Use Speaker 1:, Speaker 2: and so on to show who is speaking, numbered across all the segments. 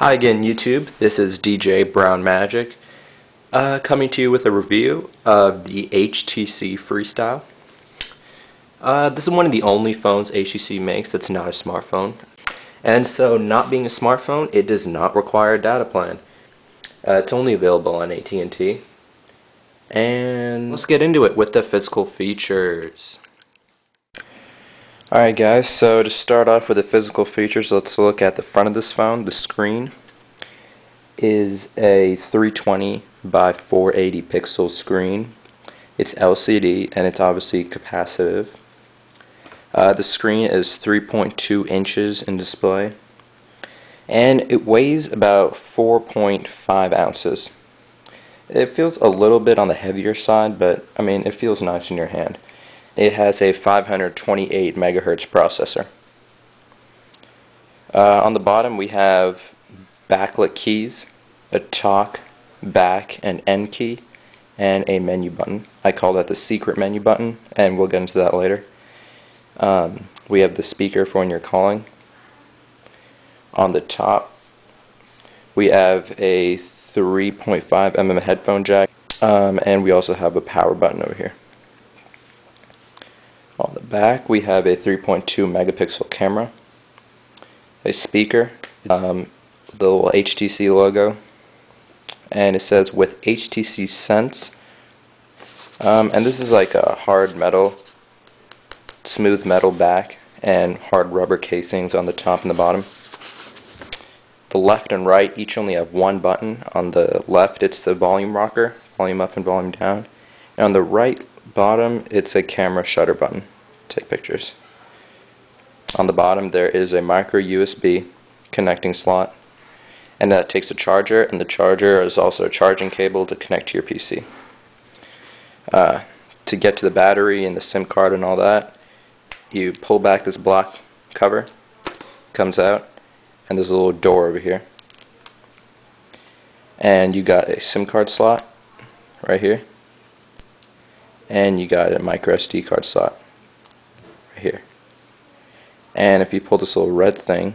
Speaker 1: Hi again, YouTube. This is DJ Brown Magic coming to you with a review of the HTC Freestyle. This is one of the only phones HTC makes that's not a smartphone. And so, not being a smartphone, it does not require a data plan. It's only available on AT&T. And let's get into it with the physical features. Alright guys, so to start off with the physical features, let's look at the front of this phone. The screen is a 320 by 480 pixel screen. It's LCD and it's obviously capacitive. The screen is 3.2 inches in display and it weighs about 4.5 ounces. It feels a little bit on the heavier side, but I mean it feels nice in your hand. It has a 528 megahertz processor. On the bottom we have backlit keys, a talk, back, and end key, and a menu button. I call that the secret menu button, and we'll get into that later. We have the speaker for when you're calling. On the top we have a 3.5mm headphone jack, and we also have a power button over here. On the back we have a 3.2 megapixel camera, a speaker, the little HTC logo, and it says with HTC Sense, and this is like a hard metal, smooth metal back and hard rubber casings on the top and the bottom. The left and right each only have one button. On the left it's the volume rocker, volume up and volume down, and on the right bottom it's a camera shutter button, take pictures. On the bottom there is a micro USB connecting slot, and that takes a charger, and the charger is also a charging cable to connect to your PC. To get to the battery and the SIM card and all that, you pull back this black cover, comes out, and there's a little door over here. And you got a SIM card slot right here, and you got a micro SD card slot right here. And if you pull this little red thing,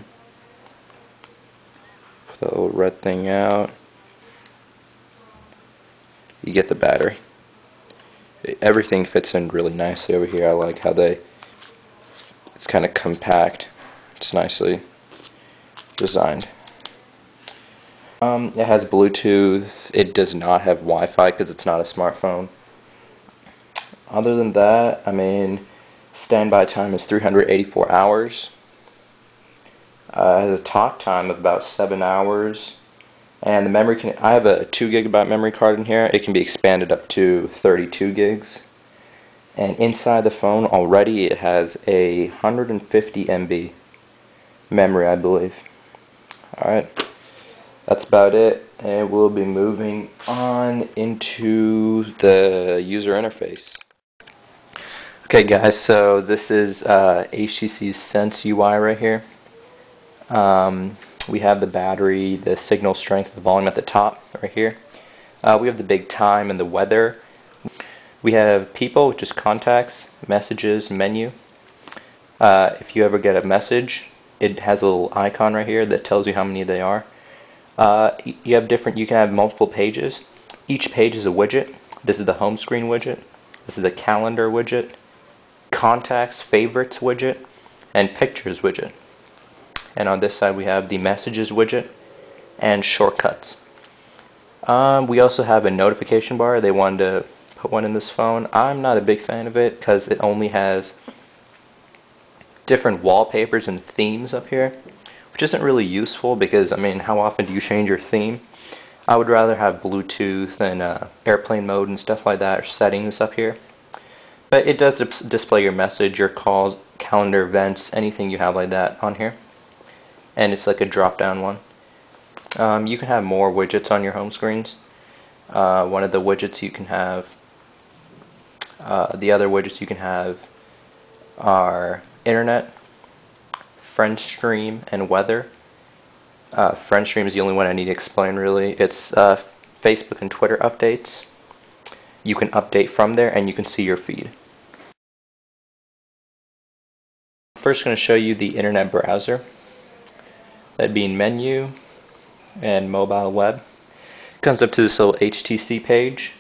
Speaker 1: the little red thing out, you get the battery. Everything fits in really nicely over here. I like how it's kind of compact. It's nicely designed. It has Bluetooth. It does not have Wi-Fi because it's not a smartphone. Other than that, I mean, standby time is 384 hours. It has a talk time of about 7 hours, and the memory I have a 2 gigabyte memory card in here. It can be expanded up to 32 gigs, and inside the phone already it has a 150 MB memory, I believe. Alright, that's about it, and we'll be moving on into the user interface. Okay guys, so this is HTC's Sense UI right here. We have the battery, the signal strength, the volume at the top right here. We have the big time and the weather. We have people, which is contacts, messages, menu. If you ever get a message, it has a little icon right here that tells you how many they are. You can have multiple pages. Each page is a widget. This is the home screen widget. This is the calendar widget, contacts, favorites widget, and pictures widget. And on this side we have the messages widget and shortcuts. We also have a notification bar. They wanted to put one in this phone. I'm not a big fan of it because it only has different wallpapers and themes up here, which isn't really useful because, I mean, how often do you change your theme? I would rather have Bluetooth and airplane mode and stuff like that, or settings up here. But it does display your message, your calls, calendar events, anything you have like that on here. And it's like a drop down one. You can have more widgets on your home screens. One of the widgets you can have, the other widgets you can have are internet, friend stream, and weather. Friend stream is the only one I need to explain really. It's Facebook and Twitter updates. You can update from there and you can see your feed. First going to show you the internet browser. That'd be menu, and mobile web. Comes up to this little HTC page,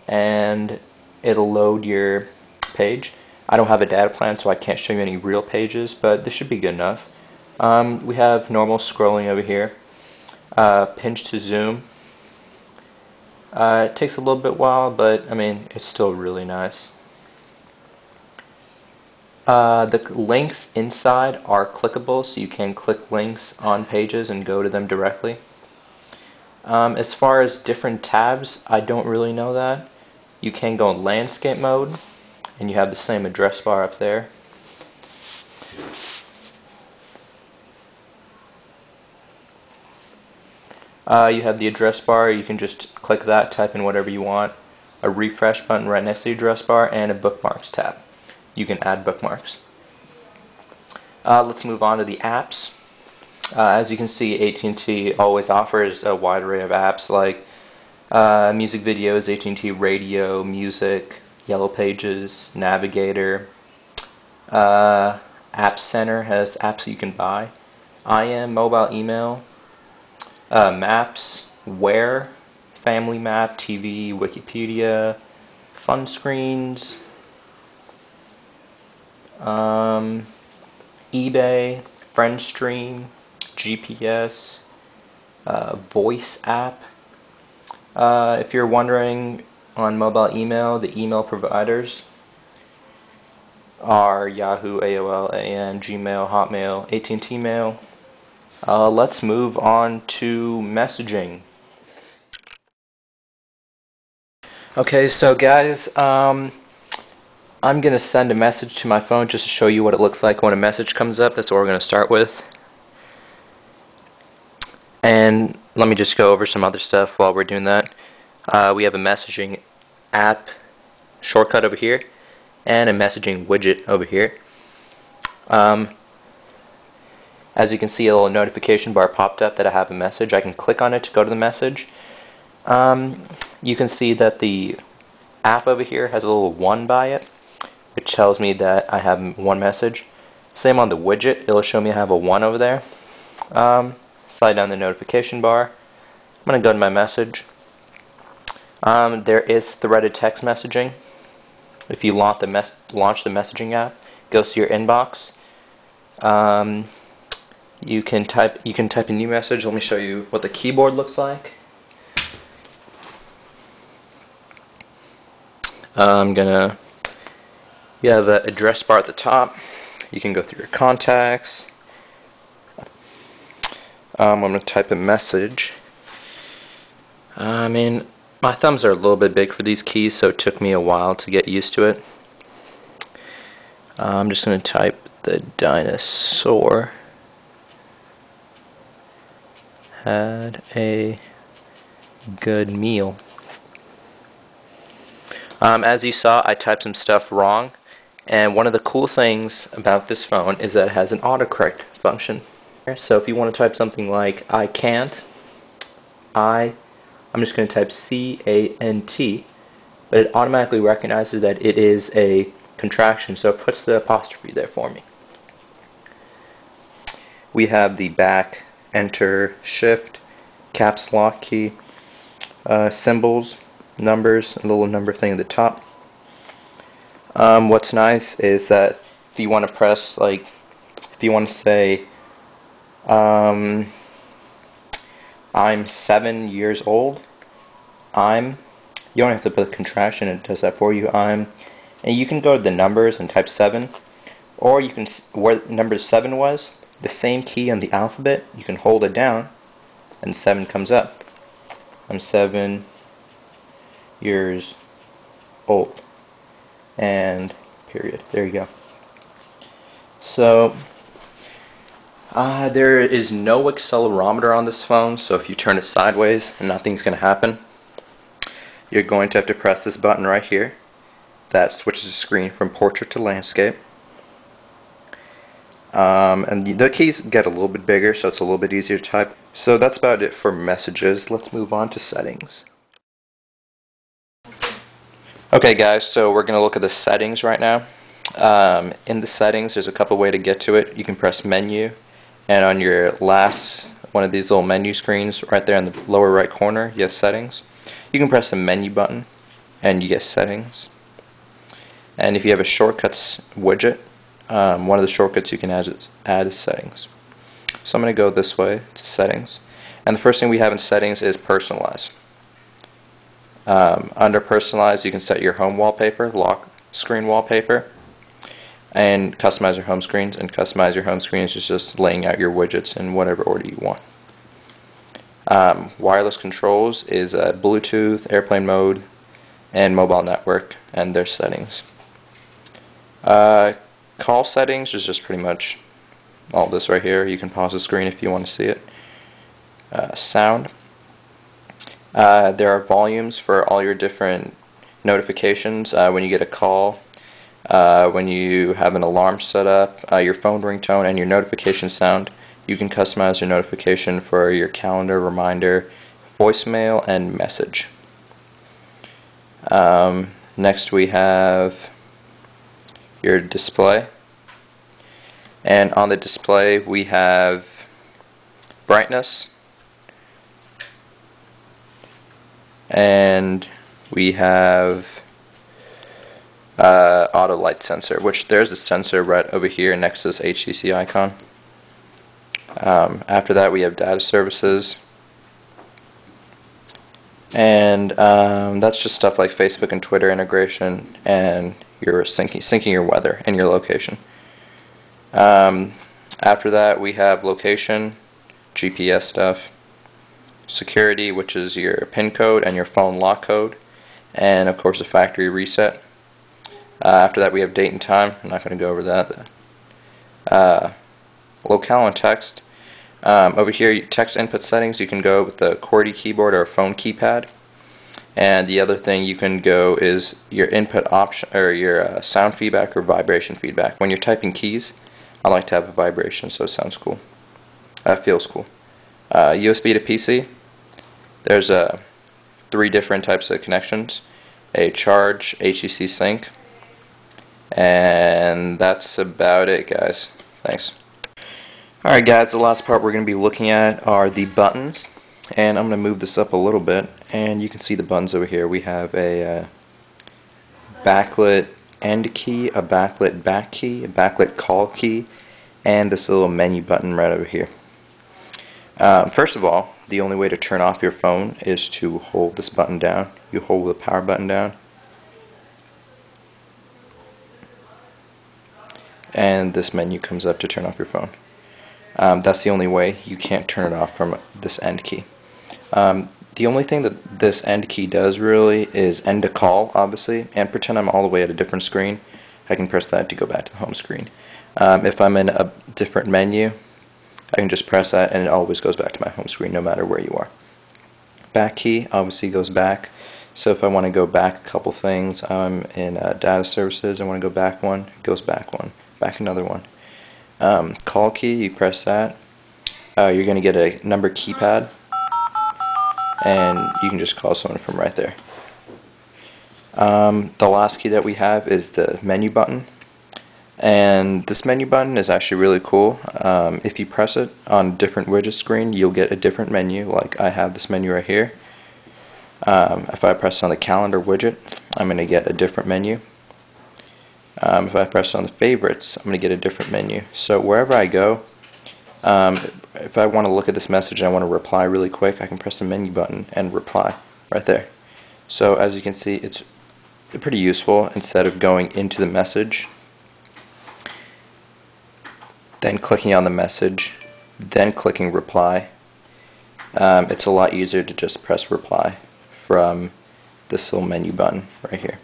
Speaker 1: and it'll load your page. I don't have a data plan, so I can't show you any real pages, but this should be good enough. We have normal scrolling over here, pinch to zoom. It takes a little bit while, but I mean, it's still really nice. The links inside are clickable, so you can click links on pages and go to them directly. As far as different tabs, I don't really know that. You can go in landscape mode, and you have the same address bar up there. You have the address bar. You can just click that, type in whatever you want. A refresh button right next to the address bar, and a bookmarks tab. You can add bookmarks. Let's move on to the apps. As you can see, AT&T always offers a wide array of apps like music videos, AT&T Radio, music, Yellow Pages, Navigator. App Center has apps you can buy. IM, mobile email, Maps, Where, Family Map, TV, Wikipedia, Fun Screens, eBay, FriendStream, GPS, Voice app. If you're wondering, on mobile email, the email providers are Yahoo, AOL, AN, Gmail, Hotmail, AT&T Mail. Let's move on to messaging. Okay, so guys, I'm going to send a message to my phone just to show you what it looks like when a message comes up. That's what we're going to start with. And let me just go over some other stuff while we're doing that. We have a messaging app shortcut over here and a messaging widget over here. As you can see, a little notification bar popped up that I have a message. I can click on it to go to the message. You can see that the app over here has a little 1 by it, which tells me that I have one message. Same on the widget, it'll show me I have a 1 over there. Slide down the notification bar. I'm going to go to my message. There is threaded text messaging. If you launch the messaging app, it goes to your inbox. You can type a new message. Let me show you what the keyboard looks like. You have an address bar at the top. You can go through your contacts. I'm going to type a message. I mean, my thumbs are a little bit big for these keys, so it took me a while to get used to it. I'm just going to type the dinosaur had a good meal. As you saw, I typed some stuff wrong, and one of the cool things about this phone is that it has an autocorrect function. So if you want to type something like I can't, I'm just going to type C-A-N-T, but it automatically recognizes that it is a contraction, so it puts the apostrophe there for me. We have the back, enter, shift, caps lock key, symbols, numbers, a little number thing at the top. What's nice is that if you want to press, like, if you want to say I'm 7 years old, you don't have to put a contraction, it does that for you. And you can go to the numbers and type 7, or you can, where number 7 was, the same key on the alphabet, you can hold it down and 7 comes up. I'm 7 years old, and period. There you go. So there is no accelerometer on this phone, so if you turn it sideways, nothing's going to happen. You're going to have to press this button right here. That switches the screen from portrait to landscape. And the keys get a little bit bigger, so it's a little bit easier to type. So that's about it for messages. Let's move on to settings. Okay guys, so we're going to look at the settings right now. In the settings, there's a couple ways to get to it. You can press menu, and on your last one of these little menu screens right there in the lower right corner. You have settings. You can press the menu button and you get settings. And if you have a shortcuts widget, one of the shortcuts you can add is settings. So I'm going to go this way to settings. And the first thing we have in settings is personalize. Under personalize, you can set your home wallpaper, lock screen wallpaper, and customize your home screens. And customize your home screen is just laying out your widgets in whatever order you want. Wireless controls is Bluetooth, airplane mode, and mobile network, and their settings. Call settings is just pretty much all this right here. You can pause the screen if you want to see it. Sound. There are volumes for all your different notifications. When you get a call, when you have an alarm set up, your phone ringtone, and your notification sound. You can customize your notification for your calendar, reminder, voicemail, and message. Next we have your display. And on the display we have brightness, and we have auto light sensor, which there's a sensor right over here next to this HTC icon. After that we have data services, and that's just stuff like Facebook and Twitter integration, and you're syncing your weather and your location. After that we have location, GPS stuff, security, which is your PIN code and your phone lock code, and of course a factory reset. After that we have date and time. I'm not going to go over that. Locale and text. Over here, text input settings, you can go with the QWERTY keyboard or a phone keypad. And the other thing you can go is your input option, or your sound feedback or vibration feedback. When you're typing keys, I like to have a vibration, so it sounds cool. Feels cool. USB to PC. There's 3 different types of connections: a charge, HTC sync, and that's about it, guys. Thanks. Alright guys, the last part we're going to be looking at are the buttons, and I'm going to move this up a little bit, and you can see the buttons over here. We have a backlit end key, a backlit back key, a backlit call key, and this little menu button right over here. First of all, the only way to turn off your phone is to hold this button down. You hold the power button down, and this menu comes up to turn off your phone. That's the only way. You can't turn it off from this end key. The only thing that this end key does really is end a call, obviously, and pretend I'm all the way at a different screen. I can press that to go back to the home screen. If I'm in a different menu, I can just press that and it always goes back to my home screen no matter where you are. Back key obviously goes back. So if I want to go back a couple things, I'm in data services, I want to go back one, it goes back one, back another one. Call key, you press that. You're going to get a number keypad, and you can just call someone from right there. The last key that we have is the menu button, and this menu button is actually really cool. If you press it on a different widget screen, you'll get a different menu. Like I have this menu right here. If I press on the calendar widget, I'm going to get a different menu. If I press on the favorites, I'm going to get a different menu. So wherever I go, if I want to look at this message and I want to reply really quick, I can press the menu button and reply right there. So as you can see, it's pretty useful. Instead of going into the message, then clicking on the message, then clicking reply, it's a lot easier to just press reply from this little menu button right here.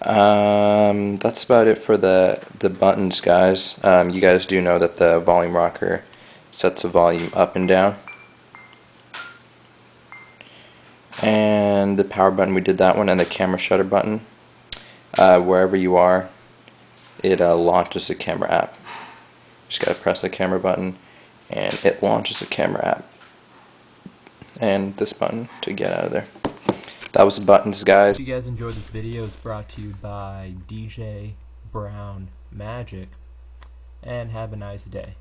Speaker 1: That's about it for the buttons, guys. You guys do know that the volume rocker sets the volume up and down, and the power button, we did that one, and the camera shutter button, wherever you are, it launches the camera app. Just gotta press the camera button and it launches the camera app, and this button to get out of there. That was the buttons, guys.
Speaker 2: If you guys enjoyed this video, it's brought to you by DJ Brown Magic, and have a nice day.